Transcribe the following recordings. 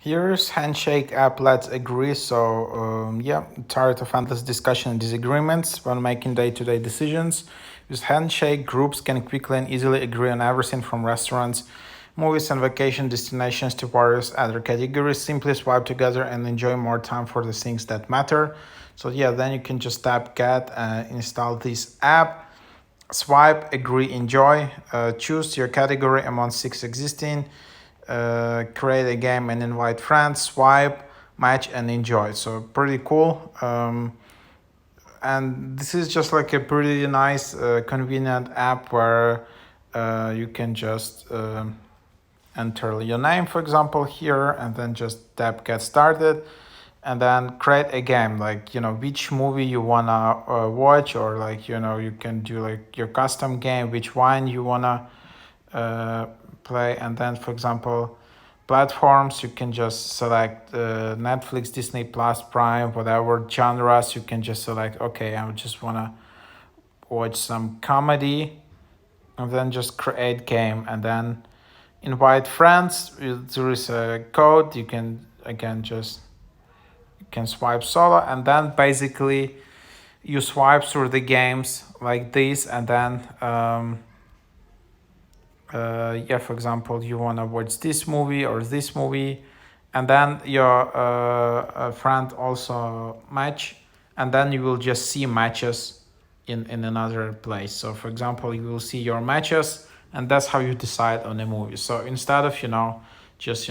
Here's Handshake app. Let's agree. So, yeah, tired of endless discussion and disagreements when making day-to-day decisions. With Handshake, groups can quickly and easily agree on everything from restaurants, movies, and vacation destinations to various other categories. Simply swipe together and enjoy more time for the things that matter. So, yeah, then you can just tap get and install this app. Swipe, agree, enjoy. Choose your category among six existing. Create a game and invite friends. Swipe, match, and enjoy. So pretty cool. And this is just like a pretty nice, convenient app where you can just enter your name, for example, here, and then just tap get started, and then create a game, like which movie you wanna watch, or like you can do like your custom game, which one you wanna uh, play, and then for example, platforms you can just select Netflix, Disney Plus, Prime, whatever genres you can just select. Okay, I just wanna watch some comedy, and then just create game, and then invite friends. There is a code you can again just you can swipe solo, and then basically you swipe through the games like this, and then yeah, for example, you want to watch this movie or this movie, and then your friend also match, and then you will just see matches in another place. So for example, you will see your matches, and that's how you decide on a movie. So instead of just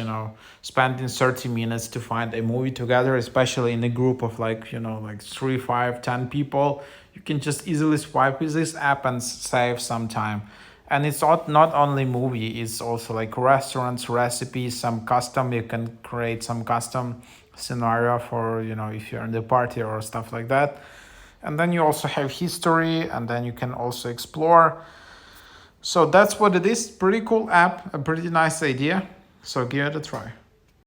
spending 30 minutes to find a movie together, especially in a group of like like 3, 5, 10 people, you can just easily swipe with this app and save some time. And it's not only movie, it's also like restaurants, recipes, some custom. You can create some custom scenario for if you're in the party or stuff like that. And then you also have history, and then you can also explore. So that's what it is. Pretty cool app, a pretty nice idea. So give it a try.